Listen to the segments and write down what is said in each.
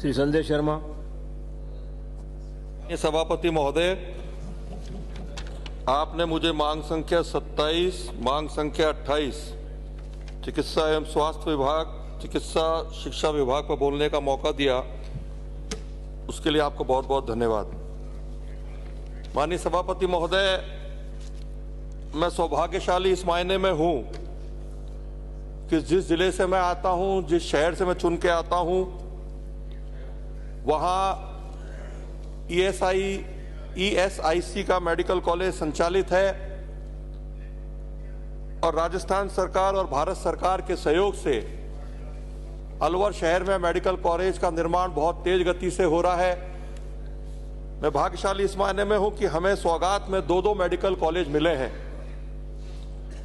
श्री संजय शर्मा। सभापति महोदय, आपने मुझे मांग संख्या 27, मांग संख्या 28 चिकित्सा एवं स्वास्थ्य विभाग, चिकित्सा शिक्षा विभाग पर बोलने का मौका दिया, उसके लिए आपको बहुत बहुत धन्यवाद। माननीय सभापति महोदय, मैं सौभाग्यशाली इस मायने में हूं कि जिस जिले से मैं आता हूं, जिस शहर से मैं चुन के आता हूं, वहां ESIC का मेडिकल कॉलेज संचालित है और राजस्थान सरकार और भारत सरकार के सहयोग से अलवर शहर में मेडिकल कॉलेज का निर्माण बहुत तेज गति से हो रहा है। मैं भाग्यशाली इस मायने में हूं कि हमें सौगात में दो मेडिकल कॉलेज मिले हैं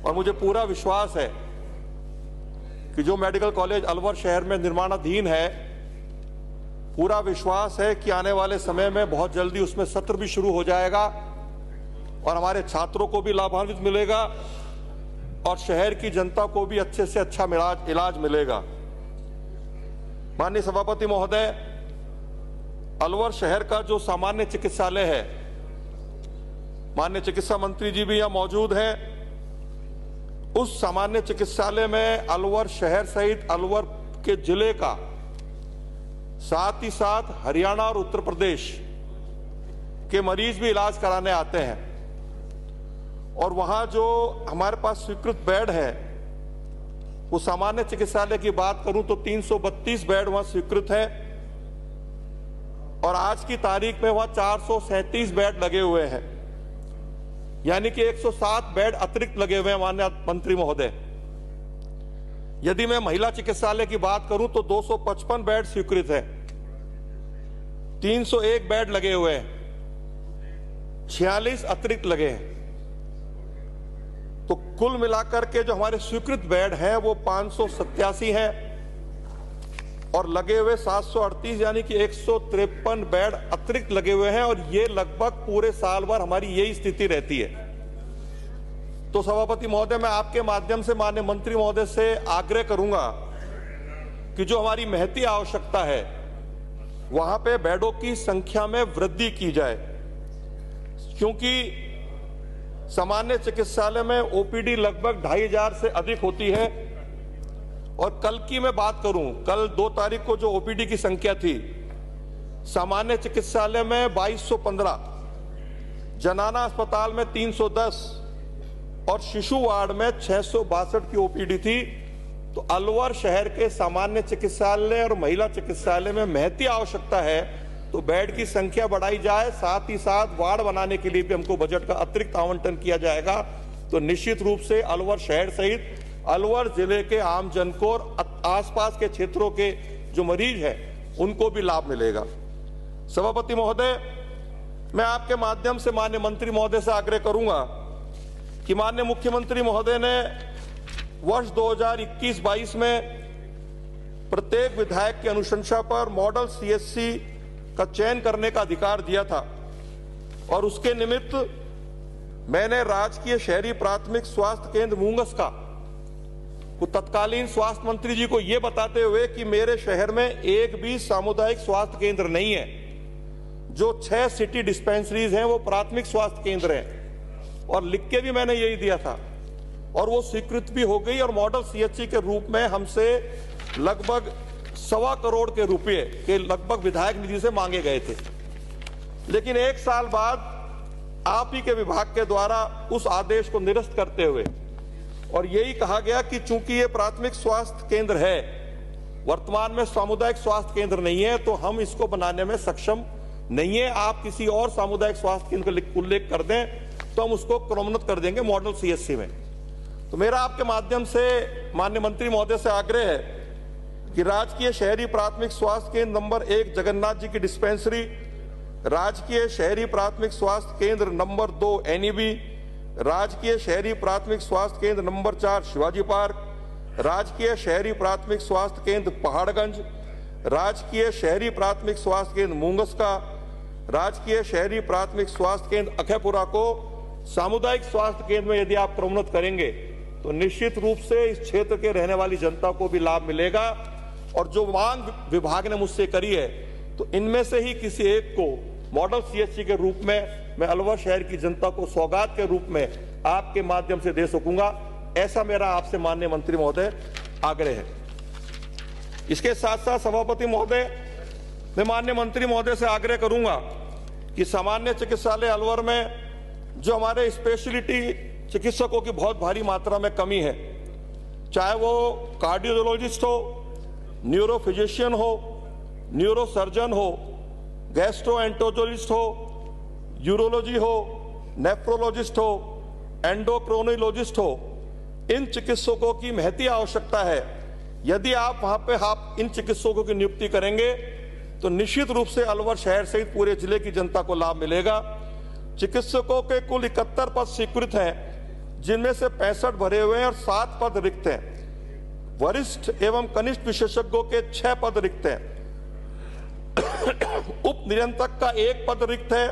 और मुझे पूरा विश्वास है कि जो मेडिकल कॉलेज अलवर शहर में निर्माणाधीन है, पूरा विश्वास है कि आने वाले समय में बहुत जल्दी उसमें सत्र भी शुरू हो जाएगा और हमारे छात्रों को भी लाभान्वित मिलेगा और शहर की जनता को भी अच्छे से अच्छा इलाज मिलेगा। माननीय सभापति महोदय, अलवर शहर का जो सामान्य चिकित्सालय है, माननीय चिकित्सा मंत्री जी भी यहां मौजूद हैं, उस सामान्य चिकित्सालय में अलवर शहर सहित अलवर के जिले का, साथ ही साथ हरियाणा और उत्तर प्रदेश के मरीज भी इलाज कराने आते हैं और वहां जो हमारे पास स्वीकृत बेड है, वो सामान्य चिकित्सालय की बात करूं तो 332 बेड वहां स्वीकृत है और आज की तारीख में वहां 437 बेड लगे हुए हैं, यानी कि 107 बेड अतिरिक्त लगे हुए हैं। माननीय मंत्री महोदय, यदि मैं महिला चिकित्सालय की बात करूं तो 255 बेड स्वीकृत है, 301 बेड लगे हुए हैं, 46 अतिरिक्त लगे हैं। तो कुल मिलाकर के जो हमारे स्वीकृत बेड हैं वो 587 हैं और लगे हुए 738, यानी कि 153 बेड अतिरिक्त लगे हुए हैं और ये लगभग पूरे साल भर हमारी यही स्थिति रहती है। तो सभापति महोदय, मैं आपके माध्यम से माननीय मंत्री महोदय से आग्रह करूंगा कि जो हमारी महती आवश्यकता है वहां पे बेडों की संख्या में वृद्धि की जाए, क्योंकि सामान्य चिकित्सालय में ओपीडी लगभग 2500 से अधिक होती है और कल की मैं बात करूं, कल 2 तारीख को जो ओपीडी की संख्या थी सामान्य चिकित्सालय में 2215, जनाना अस्पताल में 310 और शिशु वार्ड में 662 की ओपीडी थी। तो अलवर शहर के सामान्य चिकित्सालय और महिला चिकित्सालय में महती आवश्यकता है, तो बेड की संख्या बढ़ाई जाए, साथ ही साथ वार्ड बनाने के लिए भी हमको बजट का अतिरिक्त आवंटन किया जाएगा। तो निश्चित रूप से अलवर शहर सहित अलवर जिले के आम जन को और आसपास के क्षेत्रों के जो मरीज हैं उनको भी लाभ मिलेगा। सभापति महोदय, मैं आपके माध्यम से माननीय मंत्री महोदय से आग्रह करूंगा कि माननीय मुख्यमंत्री महोदय ने वर्ष 2021-22 में प्रत्येक विधायक की अनुशंसा पर मॉडल CHC का चयन करने का अधिकार दिया था और उसके निमित्त मैंने राजकीय शहरी प्राथमिक स्वास्थ्य केंद्र मूंगस का तत्कालीन स्वास्थ्य मंत्री जी को यह बताते हुए कि मेरे शहर में एक भी सामुदायिक स्वास्थ्य केंद्र नहीं है, जो 6 सिटी डिस्पेंसरीज हैं वो प्राथमिक स्वास्थ्य केंद्र हैं, और लिख के भी मैंने यही दिया था और वो स्वीकृत भी हो गई और मॉडल CHC के रूप में हमसे लगभग 1.25 करोड़ के रुपए के लगभग विधायक निधि से मांगे गए थे। लेकिन 1 साल बाद आप ही के विभाग के द्वारा उस आदेश को निरस्त करते हुए और यही कहा गया कि चूंकि ये प्राथमिक स्वास्थ्य केंद्र है, वर्तमान में सामुदायिक स्वास्थ्य केंद्र नहीं है, तो हम इसको बनाने में सक्षम नहीं है। आप किसी और सामुदायिक स्वास्थ्य केंद्र का उल्लेख कर दें तो हम उसको क्रमोन्नत कर देंगे मॉडल CHC में। तो मेरा आपके माध्यम से माननीय मंत्री महोदय से आग्रह है कि राजकीय शहरी प्राथमिक स्वास्थ्य केंद्र नंबर 1 जगन्नाथ जी की डिस्पेंसरी, राजकीय शहरी प्राथमिक स्वास्थ्य केंद्र नंबर 2 NEB, राजकीय शहरी प्राथमिक स्वास्थ्य केंद्र नंबर 4 शिवाजी पार्क, राजकीय शहरी प्राथमिक स्वास्थ्य केंद्र पहाड़गंज, राजकीय शहरी प्राथमिक स्वास्थ्य केंद्र मूंगस का, राजकीय शहरी प्राथमिक स्वास्थ्य केंद्र अखेपुरा को सामुदायिक स्वास्थ्य केंद्र में यदि आप प्रोन्नत करेंगे तो निश्चित रूप से इस क्षेत्र के रहने वाली जनता को भी लाभ मिलेगा। और जो मांग विभाग ने मुझसे करी है तो इनमें से ही किसी एक को मॉडल सीएचसी के रूप में मैं अलवर शहर की जनता को सौगात के रूप में आपके माध्यम से दे सकूंगा, ऐसा मेरा आपसे माननीय मंत्री महोदय आग्रह है। इसके साथ साथ सभापति महोदय, मैं माननीय मंत्री महोदय से आग्रह करूंगा कि सामान्य चिकित्सालय अलवर में जो हमारे स्पेशलिटी चिकित्सकों की बहुत भारी मात्रा में कमी है, चाहे वो कार्डियोलॉजिस्ट हो, न्यूरो फिजिशियन हो, न्यूरो सर्जन हो, गैस्ट्रोएंटरोलॉजिस्ट हो, यूरोलॉजी हो, नेफ्रोलॉजिस्ट हो, एंडोक्रोनोलॉजिस्ट हो, इन चिकित्सकों की महती आवश्यकता है। यदि आप वहां पे इन चिकित्सकों की नियुक्ति करेंगे तो निश्चित रूप से अलवर शहर सहित पूरे जिले की जनता को लाभ मिलेगा। चिकित्सकों के कुल 71 पद स्वीकृत हैं, जिनमें से 65 भरे हुए हैं और 7 पद रिक्त हैं। वरिष्ठ एवं कनिष्ठ विशेषज्ञों के 6 पद रिक्त हैं। उप नियंत्रक का 1 पद रिक्त है।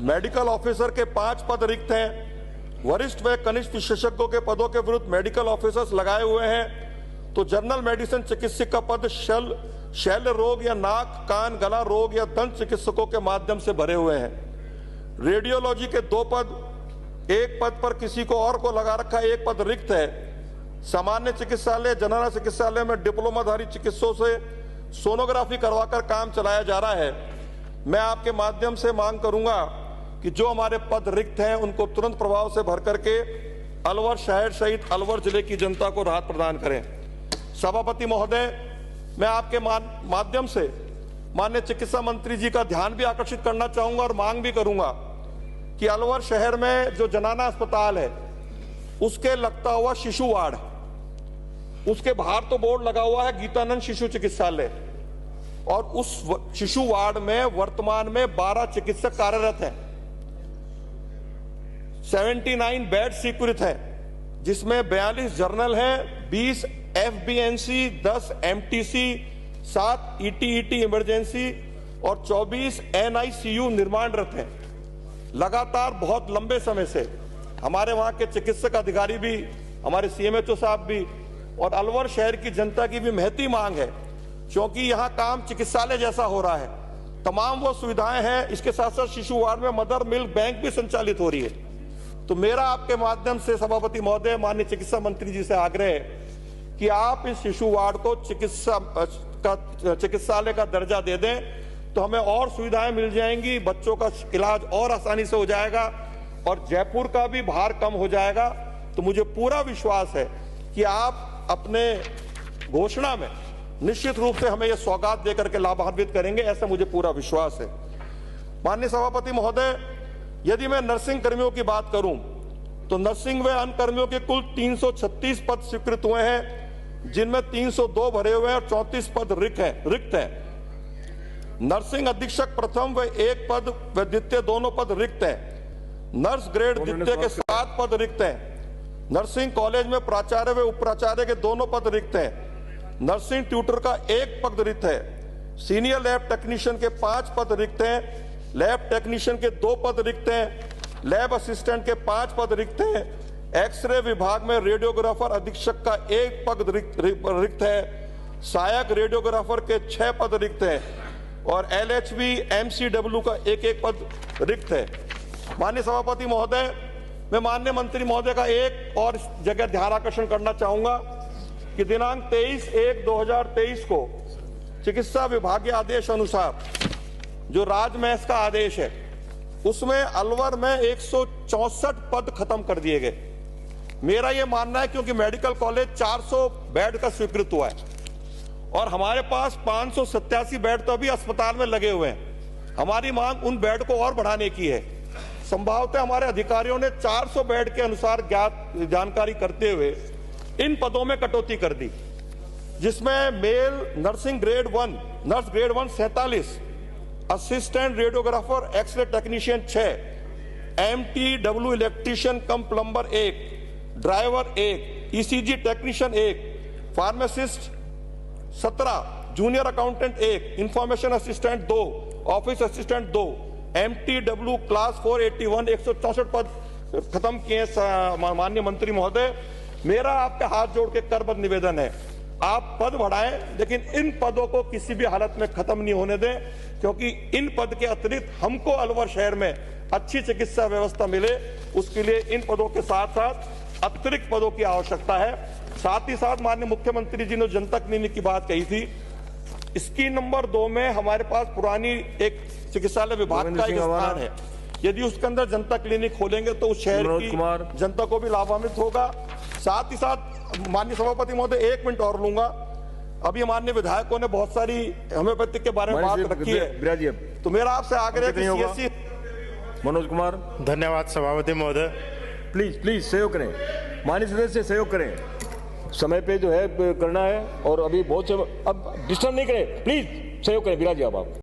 मेडिकल ऑफिसर के 5 पद रिक्त हैं। वरिष्ठ व कनिष्ठ विशेषज्ञों के पदों के विरुद्ध मेडिकल ऑफिसर्स लगाए हुए हैं। तो जनरल मेडिसिन चिकित्सक का पद शल्य रोग या नाक कान गला रोग या दंत चिकित्सकों के माध्यम से भरे हुए हैं। रेडियोलॉजी के 2 पद, 1 पद पर किसी को और को लगा रखा, 1 पद रिक्त है। सामान्य चिकित्सालय जनरल चिकित्सालय में डिप्लोमाधारी चिकित्सकों से सोनोग्राफी करवाकर काम चलाया जा रहा है। मैं आपके माध्यम से मांग करूंगा कि जो हमारे पद रिक्त हैं उनको तुरंत प्रभाव से भर करके अलवर शहर सहित अलवर जिले की जनता को राहत प्रदान करें। सभापति महोदय, मैं आपके माध्यम से माननीय चिकित्सा मंत्री जी का ध्यान भी आकर्षित करना चाहूंगा और मांग भी करूंगा कि अलवर शहर में जो जनाना अस्पताल है उसके लगता हुआ शिशु वार्ड, उसके बाहर तो बोर्ड लगा हुआ है गीतानंद शिशु चिकित्सालय, और उस शिशु वार्ड में वर्तमान में 12 चिकित्सक कार्यरत हैं। 79 बेड स्वीकृत है, जिसमें 42 जर्नल हैं, 20 FBNC, 10 MTC, 7 ET इमरजेंसी और 24 NICU निर्माणरत हैं। लगातार बहुत लंबे समय से हमारे वहां के चिकित्सक अधिकारी भी, हमारे CMHO साहब भी और अलवर शहर की जनता की भी महती मांग है, क्योंकि यहाँ काम चिकित्सालय जैसा हो रहा है, तमाम वो सुविधाएं हैं। इसके साथ साथ शिशु वार्ड में मदर मिल्क बैंक भी संचालित हो रही है। तो मेरा आपके माध्यम से सभापति महोदय, माननीय चिकित्सा मंत्री जी से आग्रह है कि आप इस शिशु वार्ड को चिकित्सालय का दर्जा दे दें, तो हमें और सुविधाएं मिल जाएंगी, बच्चों का इलाज और आसानी से हो जाएगा और जयपुर का भी भार कम हो जाएगा। तो मुझे पूरा विश्वास है कि आप अपने घोषणा में निश्चित रूप से हमें यह सौगात देकर के लाभान्वित करेंगे, ऐसा मुझे पूरा विश्वास है। माननीय सभापति महोदय, यदि मैं नर्सिंग कर्मियों की बात करूं तो नर्सिंग व अन्य कर्मियों के कुल 336 पद स्वीकृत हुए हैं, जिनमें 302 भरे हुए हैं और 34 पद रिक्त हैं। नर्सिंग अधीक्षक प्रथम व 1 पद व द्वितीय दोनों पद रिक्त हैं। नर्स ग्रेड द्वितीय के 7 पद रिक्त हैं। नर्सिंग कॉलेज में प्राचार्य व उप प्राचार्य के दोनों पद रिक्त हैं। नर्सिंग ट्यूटर का 1 पद रिक्त है। सीनियर लैब टेक्नीशियन के 5 पद रिक्त हैं। लैब टेक्नीशियन के 2 पद रिक्त हैं। लैब असिस्टेंट के 5 पद रिक्त हैं। एक्सरे विभाग में रेडियोग्राफर अधीक्षक का 1 पद रिक्त है। सहायक रेडियोग्राफर के 6 पद रिक्त हैं और LHV MCW का 1 पद रिक्त है। माननीय सभापति महोदय, मैं माननीय मंत्री महोदय का एक और जगह ध्यान आकर्षण करना चाहूंगा कि दिनांक 23/1/2023 को चिकित्सा विभागीय आदेश अनुसार जो राजमहस का आदेश है, उसमें अलवर में 164 पद खत्म कर दिए गए। मेरा यह मानना है क्योंकि मेडिकल कॉलेज 400 बेड का स्वीकृत हुआ है और हमारे पास 587 बेड तो अभी अस्पताल में लगे हुए हैं। हमारी मांग उन बेड को और बढ़ाने की है। संभवतः हमारे अधिकारियों ने 400 बेड के अनुसार जानकारी करते हुए इन पदों में कटौती कर दी, जिसमें male nursing grade 1 nurse grade 1 47, assistant radiographer X-ray technician 6, MTW electrician cum plumber 1, driver 1, ECG technician 1, pharmacist 17, junior accountant 1, information assistant 2, office assistant 2, MTW class 481 164 पद खत्म किए। माननीय मंत्री महोदय, मेरा आपके हाथ जोड़ के करबद्ध निवेदन है आप पद बढ़ाएं, लेकिन इन पदों को किसी भी हालत में खत्म नहीं होने दें, क्योंकि इन पद के अतिरिक्त हमको अलवर शहर में अच्छी चिकित्सा व्यवस्था मिले, उसके लिए इन पदों के साथ साथ अतिरिक्त पदों की आवश्यकता है। साथ ही साथ माननीय मुख्यमंत्री जी ने जनता क्लिनिक की बात कही थी। स्कीम नंबर 2 में हमारे पास पुरानी एक चिकित्सालय विभाग का एक स्थान है, यदि उसके अंदर जनता क्लिनिक खोलेंगे तो उस शहर की जनता को भी लाभान्वित होगा। साथ ही साथ माननीय सभापति महोदय 1 मिनट और लूंगा। अभी माननीय विधायकों ने बहुत सारी होम्योपैथिक के बारे में बात रखी है, तो मेरा आपसे आग्रह है कि सीएससी मनोज कुमार। धन्यवाद सभापति महोदय। प्लीज सहयोग करें, माननीय सदस्य सहयोग करें, समय पे जो है करना है, और अभी बहुत से अब डिस्टर्ब नहीं करें, प्लीज सहयोग करें। विराज जी आप